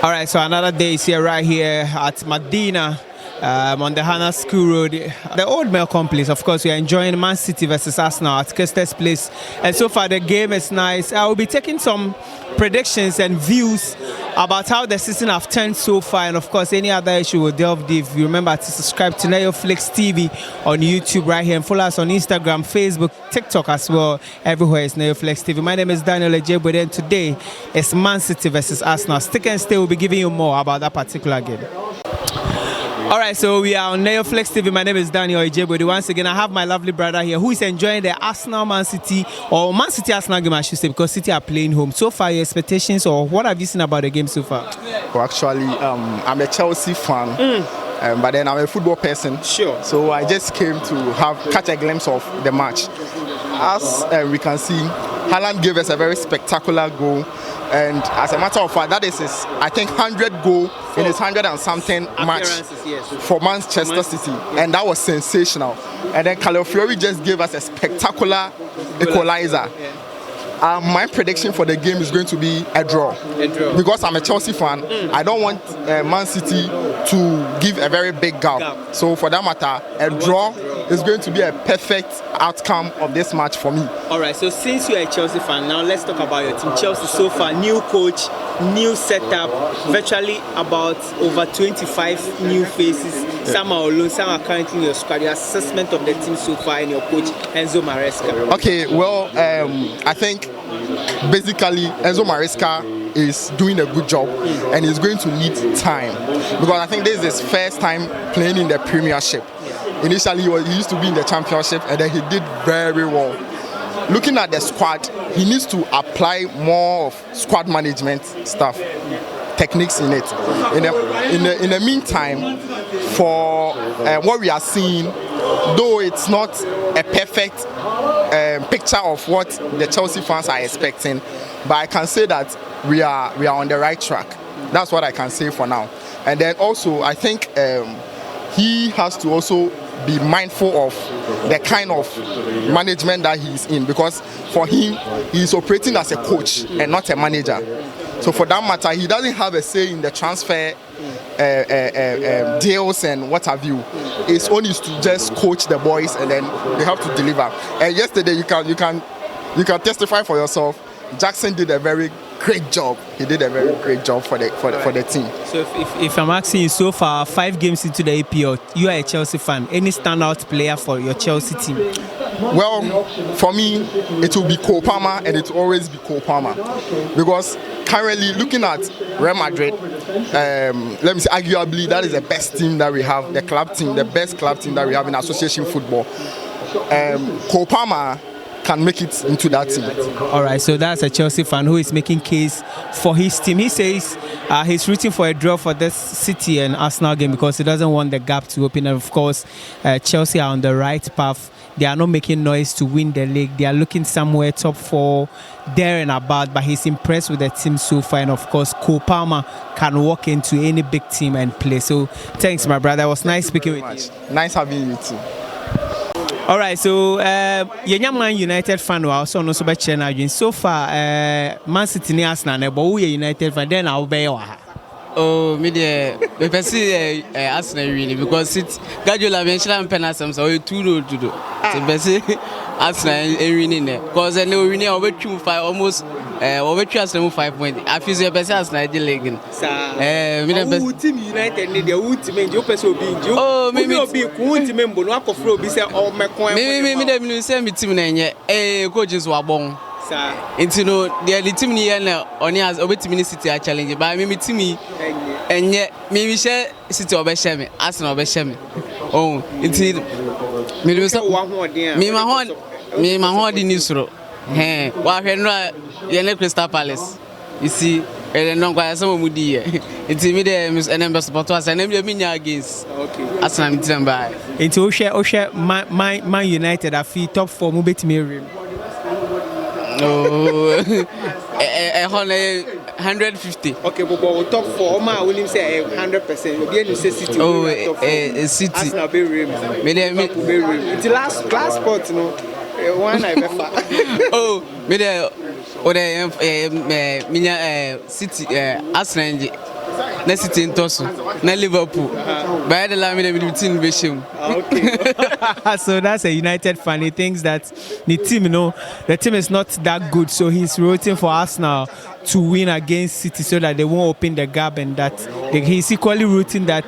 All right, so another day is here right here at Medina. On the Hannah School Road, the Old Mill Complex. Of course, we are enjoying Man City versus Arsenal at Custer's Place, and so far the game is nice. I will be taking some predictions and views about how the season have turned so far, and of course, any other issue will delve deep. You remember to subscribe to Netflix TV on YouTube right here, and follow us on Instagram, Facebook, TikTok as well. Everywhere is Netflix TV. My name is Daniel Ejebo, and today it's Man City versus Arsenal. Stick and stay. We'll be giving you more about that particular game. All right, so we are on Netflix TV. My name is Daniel Ejebo. Once again, I have my lovely brother here who is enjoying the Arsenal Man City, or Man City Arsenal game, I should say, because City are playing home. So far, your expectations, or what have you seen about the game so far? Well, actually, I'm a Chelsea fan, but then I'm a football person. Sure. So I just came to catch a glimpse of the match. As we can see, Haaland gave us a very spectacular goal. And as a matter of fact, that is his, I think, 100 goal in his 100 and something match for Manchester City. And that was sensational. And then Calafiori just gave us a spectacular equalizer. My prediction for the game is going to be a draw. Because I'm a Chelsea fan, I don't want Man City to give a very big gap. So for that matter, a draw is going to be a perfect outcome of this match for me. All right, so since you're a Chelsea fan, now let's talk about your team. Chelsea so far, new coach, new setup, virtually about over 25 new faces. Some are alone, some are currently in your squad. Your assessment of the team so far and your coach, Enzo Maresca. Okay, well, I think basically Enzo Maresca is doing a good job and he's going to need time, because I think this is his first time playing in the Premiership. Initially, he used to be in the Championship, and then he did very well. Looking at the squad, he needs to apply more of squad management stuff, techniques in it. In the meantime, for what we are seeing, though it's not a perfect picture of what the Chelsea fans are expecting, but I can say that we are on the right track. That's what I can say for now. And then also, I think he has to also be mindful of the kind of management that he's in, because for him, he's operating as a coach and not a manager. So for that matter, he doesn't have a say in the transfer deals and what have you. His own is to just coach the boys, and then they have to deliver. And yesterday, you can testify for yourself. Jackson did a very great job. He did a very great job for the team. So if I'm asking you, so far 5 games into the APL, you are a Chelsea fan. Any standout player for your Chelsea team? Well, for me, it will be Cole Palmer, and it will always be Cole Palmer, because currently looking at Real Madrid, let me say, arguably that is the best team that we have, the best club team that we have in association football. Cole Palmer can make it into that team. All right, so that's a Chelsea fan who is making case for his team. He says he's rooting for a draw for this City and Arsenal game because he doesn't want the gap to open. And of course, Chelsea are on the right path. They are not making noise to win the league. They are looking somewhere top 4, there and about, but he's impressed with the team so far. And of course, Cole Palmer can walk into any big team and play. So thanks, my brother. It was nice speaking with you. Nice having you too. All right, so you're Man United fan, also no so much energy. So far, Man City ni Arsenal, but we are United fan. Then I'll be your. Oh, me there. Me perceive Arsenal really, because it's Guardiola mentioned penalty, so we 2-0 to do. So perceive Arsenal winning there, because they will win over 2-5 almost. Over 2 Arsenal 5 points. I feel the best Arsenal the league. Me the team United need the ultimate. You person be. Oh, me be ultimate. But no akofro be say all me coin. Me the say me team na nye. Coaches were born. Into no the team ni na oni has obetimi City a challenge, but me team enye me share City obehye me, Arsenal obehye me. Oh, into me do so me ma ho di nisro. Wa hwe no ye Crystal Palace. You see, no kwa some mudi here. Into me there NMB support us and me nya against. Okay. Arsenal me team by. Into Oshe Man United a fi top 4 mu betimi rim. Oh, 150. Okay, but top 4, man, will him say 100%. Obi enu say City. Oh, City. Arsenal be rim. Me it's the last spot, you know. One I befa. Oh, me there. O de City Arsenal. na City ntoso, na Liverpool. By the line, we team be shame. So that's a United fan. He thinks that the team, the team is not that good. So he's rooting for Arsenal to win against City so that they won't open the gap, and that he's equally rooting that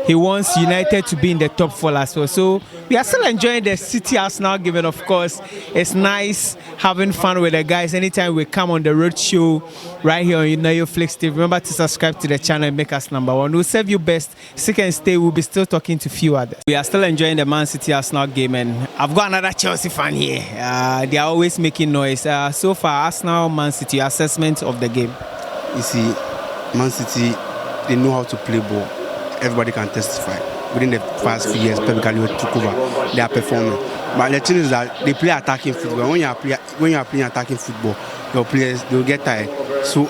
he wants United to be in the top 4 as well. So we are still enjoying the City Arsenal game, and of course it's nice having fun with the guys anytime we come on the road show right here on Netflix TV. Remember to subscribe to the channel and make us #1. We'll serve you best. Seek and stay. We'll be still talking to few others. We are still enjoying the Man City Arsenal game, and I've got another Chelsea fan here. They are always making noise. So far, Arsenal, Man City, assessment of the game. You see, Man City, they know how to play ball. Everybody can testify. Within the past few years, Pep Guardiola took over. They are performing. But the thing is that they play attacking football. When you are playing attacking football, your players they will get tired. So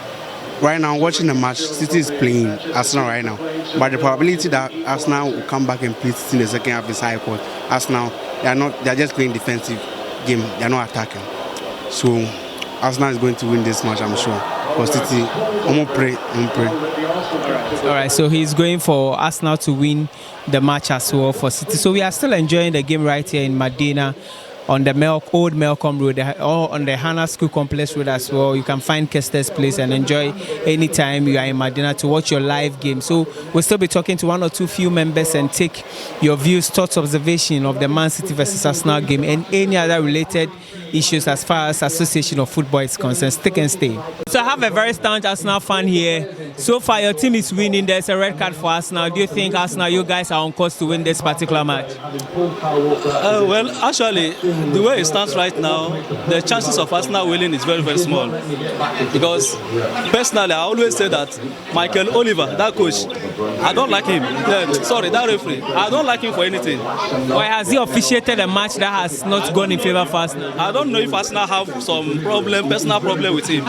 right now, watching the match, City is playing Arsenal right now. But the probability that Arsenal will come back and play City in the second half is high. Because Arsenal, they are just playing defensive game. They are not attacking. So Arsenal is going to win this match, I'm sure. For City, I'm gonna pray. All right, so he's going for Arsenal to win the match as well for City. So we are still enjoying the game right here in Medina on the old Melcombe Road, or on the Hannah School Complex Road as well. You can find Kester's Place and enjoy anytime you are in Medina to watch your live game. So we'll still be talking to one or two few members and take your views, thoughts, observation of the Man City versus Arsenal game and any other related issues as far as Association of Football is concerned. Stick and stay. So I have a very staunch Arsenal fan here. So far your team is winning. There's a red card for Arsenal. Do you think Arsenal, you guys are on course to win this particular match? Well, actually, the way it stands right now, the chances of Arsenal winning is very, very small. Because personally, I always say that Michael Oliver, that coach, I don't like him. That referee, I don't like him for anything. Why has he officiated a match that has not gone in favor of Arsenal? I don't know if Arsenal have some personal problem with him.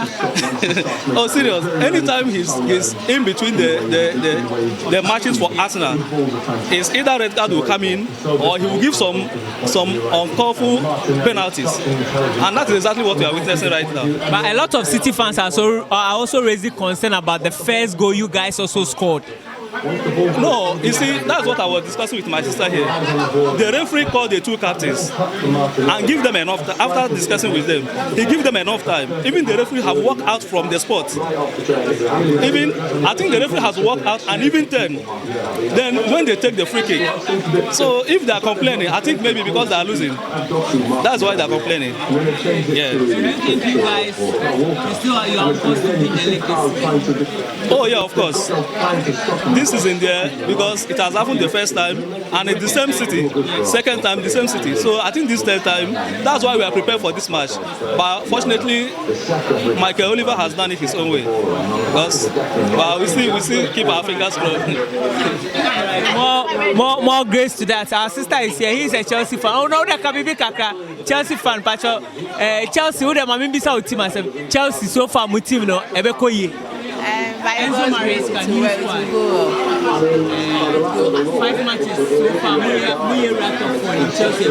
Oh, serious. Anytime he's in between the matches for Arsenal, it's either red card will come in or he will give some uncalled for penalties. And that's exactly what we are witnessing right now. But a lot of City fans are also raising concern about the first goal you guys also scored. No, you see, that's what I was discussing with my sister here. The referee called the two captains and give them enough time. After discussing with them, he gave them enough time. Even the referee have walked out from the spot. I think the referee has walked out and even then when they take the free kick. So if they are complaining, I think maybe because they are losing. That's why they are complaining. Yeah. If you guys still are on course to win the league. Oh yeah, of course. This is in there because it has happened the first time and in the same city, second time the same city. So I think this third time, that's why we are prepared for this match. But fortunately, Michael Oliver has done it his own way. Because we still keep our fingers crossed. More grace to that. Our sister is here. He's a Chelsea fan. Oh no, that can be Kaka. Chelsea fan, Pacho. Chelsea, who the Mambi Bisa team? Chelsea so far, my team no. Ebekoye. Enzo Maresca go 5 matches so far. We are ranked up for in Chelsea.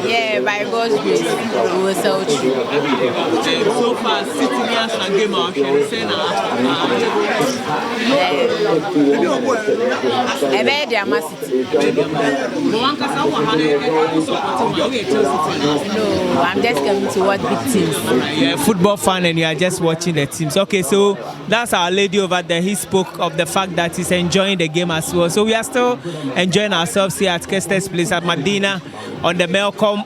Yeah, by God's grace, we will sell through. So far, City and game out here. No, I'm just coming to watch big teams. You're a football fan and you are just watching the teams. Okay, so that's our lady over there. He spoke of the fact that he's enjoying the game as well. So we are still enjoying ourselves here at Kester's Place at Medina on the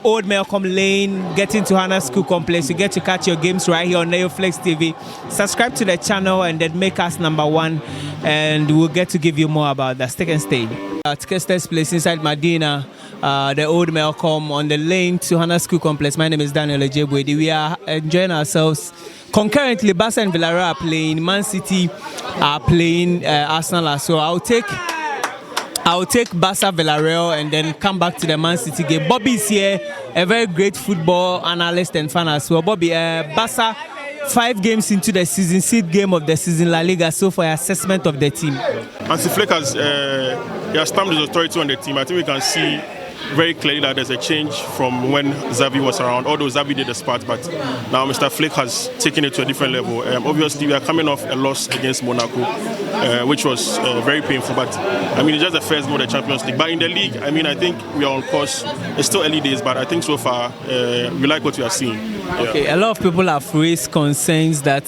old Melcombe Lane, getting to Hannah School Complex. You get to catch your games right here on Netflix TV. Subscribe to the channel and then make us #1, and we'll get to give you more about that. Stick and stay. At Kester's Place inside Medina, the old Melcombe on the lane to Hannah School Complex. My name is Daniel Ejebwedi. We are enjoying ourselves. Concurrently, Barca and Villarreal are playing. Man City are playing Arsenal. So I'll take Barca Villarreal and then come back to the Man City game. Bobby is here, a very great football analyst and fan as well. Bobby, Barca 5 games into the season, 6th game of the season, La Liga. So for assessment of the team, Hansi Flick has stamped his authority on the team. I think we can see very clearly that there's a change from when Xavi was around, although Xavi did the spot, but now Mr. Flick has taken it to a different level. Obviously, we are coming off a loss against Monaco, which was very painful. But I mean, it's just the first game of the Champions League. But in the league, I mean, I think we are on course. It's still early days, but I think so far we like what we are seeing. Yeah. Okay, a lot of people have raised concerns that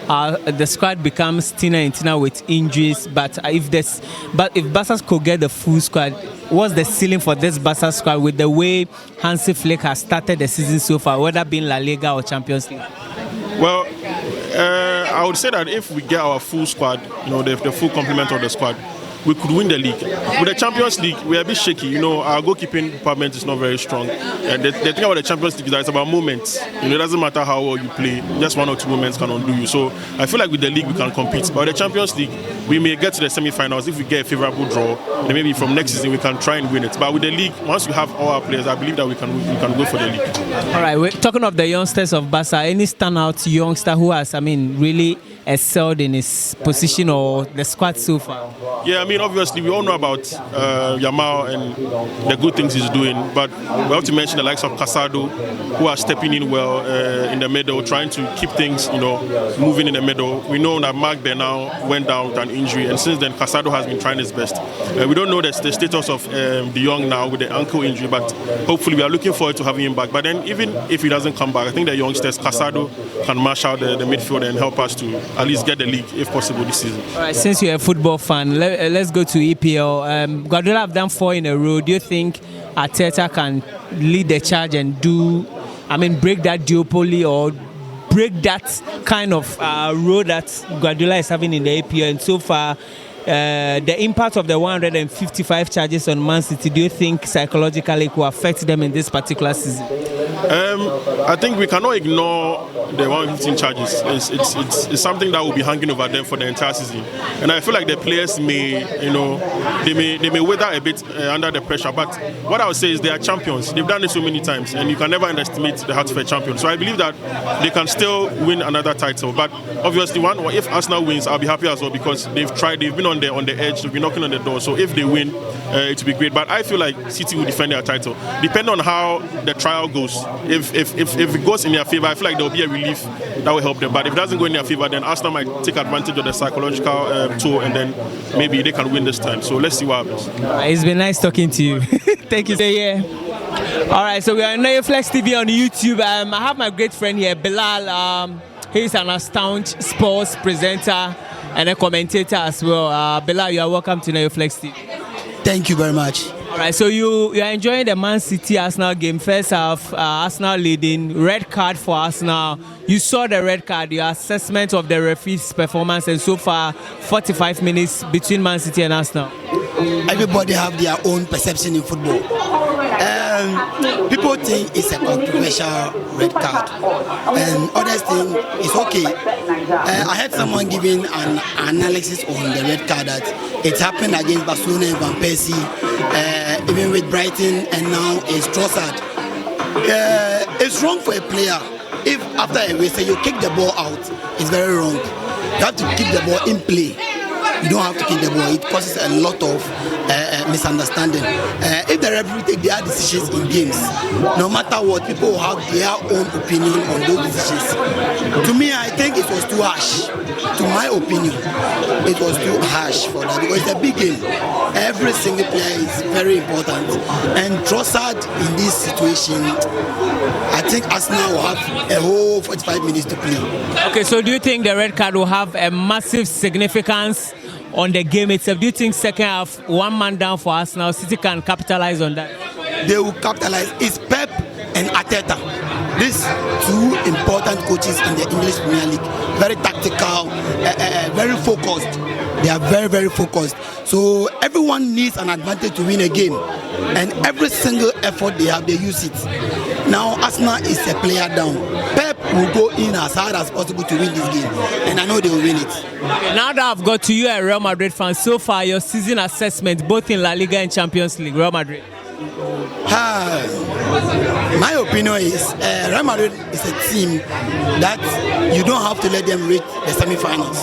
the squad becomes thinner and thinner with injuries. But if Barca could get the full squad, what's the ceiling for this Barca squad with the way Hansi Flick has started the season so far, whether being La Liga or Champions League? Well, I would say that if we get our full squad, the full complement of the squad, we could win the league. With the Champions League, we are a bit shaky. Our goalkeeping department is not very strong. And the thing about the Champions League is that it's about moments. It doesn't matter how well you play, just 1 or 2 moments can undo you. So I feel like with the league we can compete. But with the Champions League, we may get to the semi-finals if we get a favourable draw. Then maybe from next season we can try and win it. But with the league, once we have all our players, I believe that we can go for the league. All right, we're talking of the youngsters of Barca. Any standout youngster who has, really excelled in his position or the squad so far? Yeah, obviously we all know about Yamal and the good things he's doing, but we have to mention the likes of Casado, who are stepping in well in the middle, trying to keep things, moving in the middle. We know that Marc Bernal went down with an injury, and since then Casado has been trying his best. We don't know the status of De Jong now with the ankle injury, but hopefully we are looking forward to having him back. But then even if he doesn't come back, I think the youngsters, Casado, can mash out the midfield and help us to at least get the league if possible this season. All right, since you're a football fan, let's go to EPL. Guardiola have done 4 in a row. Do you think Arteta can lead the charge and break that duopoly or break that kind of role that Guardiola is having in the EPL? And so far, the impact of the 155 charges on Man City, do you think psychologically will affect them in this particular season? I think we cannot ignore the 115 charges. It's something that will be hanging over them for the entire season. And I feel like the players may wither a bit under the pressure. But what I would say is they are champions. They've done it so many times, and you can never underestimate the heart of a champion. So I believe that they can still win another title. But obviously, if Arsenal wins, I'll be happy as well because they've tried. They've been on the edge. They've been knocking on the door. So if they win, it will be great. But I feel like City will defend their title, depending on how the trial goes. If it goes in their favour, I feel like there will be a relief that will help them. But if it doesn't go in their favour, then Arsenal might take advantage of the psychological tool, and then maybe they can win this time. So let's see what happens. It's been nice talking to you. Thank you. Yeah. All right, so we are on Flex TV on YouTube. I have my great friend here, Bilal. He's an astound sports presenter and a commentator as well. Bilal, you are welcome to Flex TV. Thank you very much. All right, so you are enjoying the Man City Arsenal game. First half, Arsenal leading. Red card for Arsenal. You saw the red card, your assessment of the referee's performance, and so far 45 minutes between Man City and Arsenal. Everybody have their own perception in football. People think it's a controversial red card, and others think it's okay. I heard someone giving an analysis on the red card that it happened against Barcelona and Van Persie, even with Brighton, and now it's Trossard. It's wrong for a player if after a race you kick the ball out. It's very wrong. You have to keep the ball in play. You don't have to kick the ball. It causes a lot of misunderstanding. If the referee take their decisions in games, no matter what, people will have their own opinion on those decisions. To me, I think it was too harsh. To my opinion, it was too harsh for that because it's a big game. Every single player is very important. And Trossard in this situation, I think Arsenal will have a whole 45 minutes to play. Okay, so do you think the red card will have a massive significance on the game itself? Do you think second half, one man down for Arsenal, City can capitalize on that? They will capitalize. It's Pep and Arteta. These 2 important coaches in the English Premier League. Very tactical, very focused. They are very, very focused. So everyone needs an advantage to win a game. And every single effort they have, they use it. Now Arsenal is a player down. Pep will go in as hard as possible to win this game. And I know they will win it. Okay, now that I've got to you, a Real Madrid fan, so far your season assessment, both in La Liga and Champions League, Real Madrid. My opinion is Real Madrid is a team that you don't have to let them reach the semi-finals.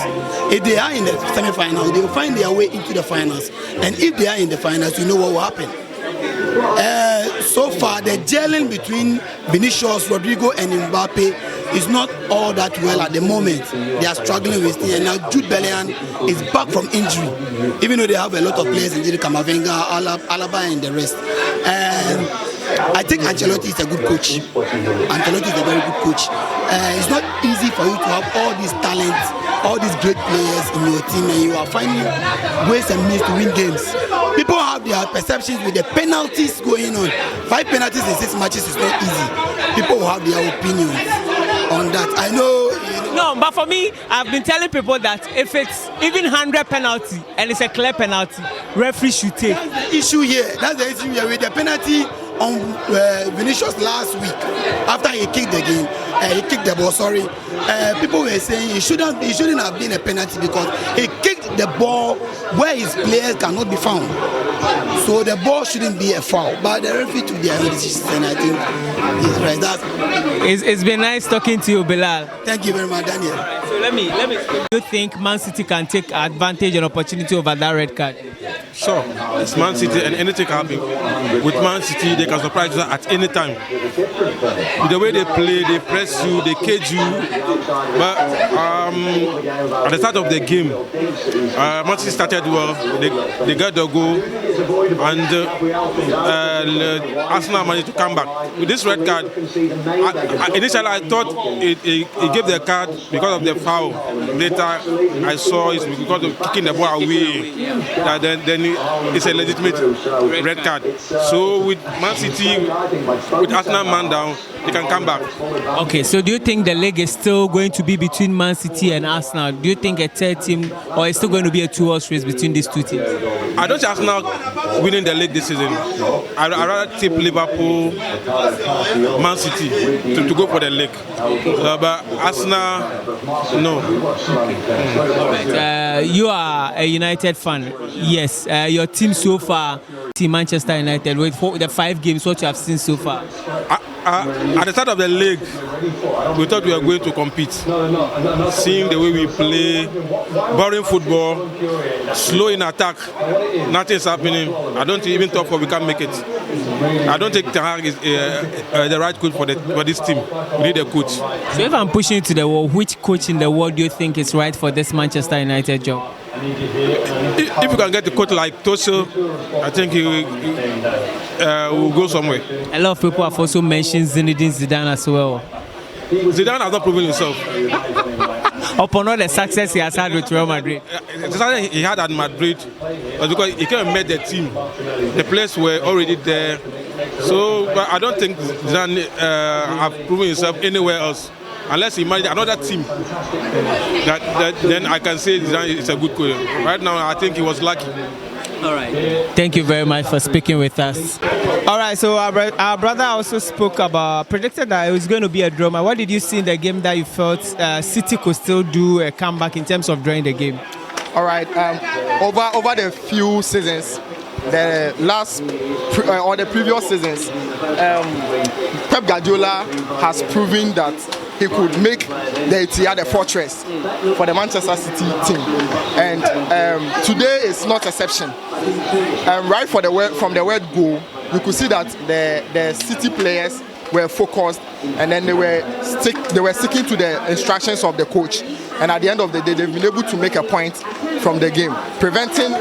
If they are in the semi-finals, they will find their way into the finals. And if they are in the finals, you know what will happen. So far, the gelling between Vinicius, Rodrigo, and Mbappe is not all that well at the moment. They are struggling with it. And now Jude Bellingham is back from injury, even though they have a lot of players injured, Kamavinga, Alaba, and the rest. And I think Ancelotti is a good coach. Ancelotti is a very good coach. It's not easy for you to have all these talents, all these great players in your team, and you are finding ways and means to win games. People have their perceptions with the penalties going on. 5 penalties in 6 matches is not easy. People will have their opinions on that. I know. No, but for me, I've been telling people that if it's even 100 penalty and it's a clear penalty, referee should take. That's the issue here. That's the issue here with the penalty on Vinicius last week after he kicked the game. He kicked the ball. Sorry, people were saying it shouldn't have been a penalty because he kicked the ball where his players cannot be found. So the ball shouldn't be a foul. But the referee took their decision, and I think he's right. It's been nice talking to you, Bilal. Thank you very much, Daniel. So let me. Do you think Man City can take advantage and opportunity over that red card? Sure, it's Man City and anything can happen. With Man City, they can surprise you at any time. With the way they play, they press you, they cage you. But at the start of the game, Man City started well. They got the goal, and Arsenal managed to come back. With this red card, initially I thought it gave the card because of the foul. Later, I saw it's because of kicking the ball away. That then it's a legitimate red card. So with Man City, with Arsenal man down, they can come back. Okay, so do you think the league is still going to be between Man City and Arsenal? Do you think a third team, or it's still going to be a 2-horse race between these two teams? I don't see Arsenal winning the league this season. I'd rather tip Liverpool, Man City to go for the league. But Arsenal, no. You are a United fan. Yes. Your team so far, Team Manchester United, with the 5 games, what you have seen so far? At the start of the league, we thought we were going to compete. Seeing the way we play, boring football, slow in attack, nothing's happening. I don't even talk for we can make it. I don't think Ten Hag is the right coach for this team. We need a coach. So if I'm pushing you to the wall, which coach in the world do you think is right for this Manchester United job? If you can get a coach like Tuchel, I think he will go somewhere. A lot of people have also mentioned Zinedine Zidane as well. Zidane has not proven himself. Upon all the success he has had with Real Madrid. The success he had at Madrid was because he came and met the team. The players were already there. So but I don't think Zidane have proven himself anywhere else. Unless he managed another team, then I can say Zidane is a good coach. Right now, I think he was lucky. All right. Thank you very much for speaking with us. All right. So our brother also predicted that it was going to be a drama. What did you see in the game that you felt City could still do a comeback in terms of drawing the game? All right. Over the few seasons, the last or the previous seasons, Pep Guardiola has proven that he could make the Etihad a fortress for the Manchester City team, and today is not exception. Right from the word go, you could see that the City players were focused, and then they were sticking to the instructions of the coach. And at the end of the day, they've been able to make a point from the game, preventing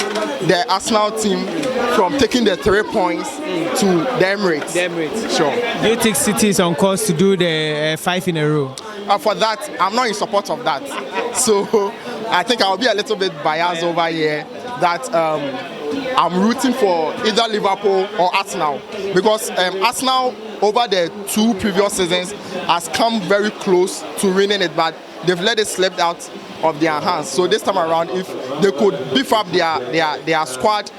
the Arsenal team from taking the 3 points to the Emirates. Sure. Do you think City is on course to do the 5 in a row? For that, I'm not in support of that. So I think I'll be a little bit biased over here that I'm rooting for either Liverpool or Arsenal, because Arsenal over the 2 previous seasons has come very close to winning it, but they've let it slip out of their hands. So this time around, if they could beef up their squad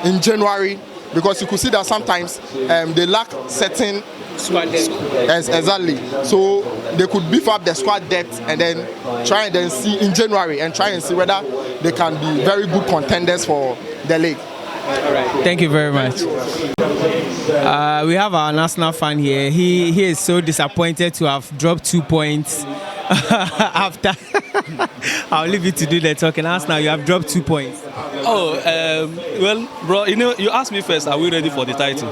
in January, because you could see that sometimes they lack certain squad depth. Exactly. So they could beef up the squad depth and then try and then see in January and try and see whether they can be very good contenders for the league. All right. Thank you very much. We have our national fan here. He is so disappointed to have dropped 2 points after I'll leave you to do the talking. Arsenal, you have dropped 2 points. Well, bro, you asked me first, are we ready for the title?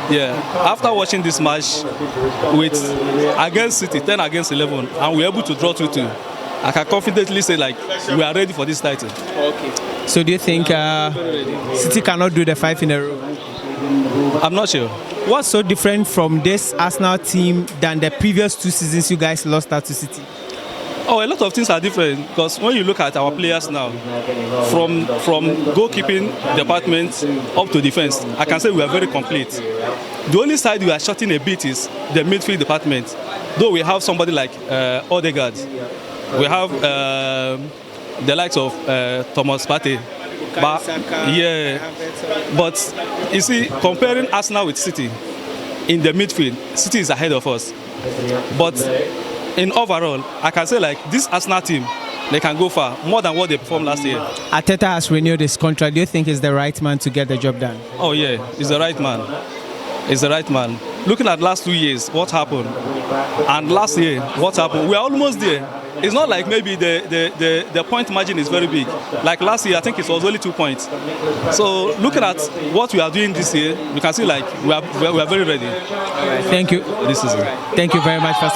Yeah. After watching this match with against City, 10 against 11, and we're able to draw 2-2, I can confidently say like we are ready for this title. Okay. So do you think City cannot do the 5 in a row? I'm not sure. What's so different from this Arsenal team than the previous 2 seasons you guys lost out to City? Oh, a lot of things are different because when you look at our players now, from goalkeeping department up to defense, I can say we are very complete. The only side we are shorting a bit is the midfield department. Though we have somebody like Odegaard, we have the likes of Thomas Partey. But you see, comparing Arsenal with City in the midfield, City is ahead of us. But in overall, I can say like this Arsenal team, they can go far, more than what they performed last year. Arteta has renewed his contract. Do you think he's the right man to get the job done? Oh yeah, he's the right man. He's the right man. Looking at last 2 years, what happened? And last year, what happened? We are almost there. It's not like maybe the point margin is very big. Like last year, I think it was only 2 points. So looking at what we are doing this year, we can see like we are very ready. Thank you. This is it. Thank you very much for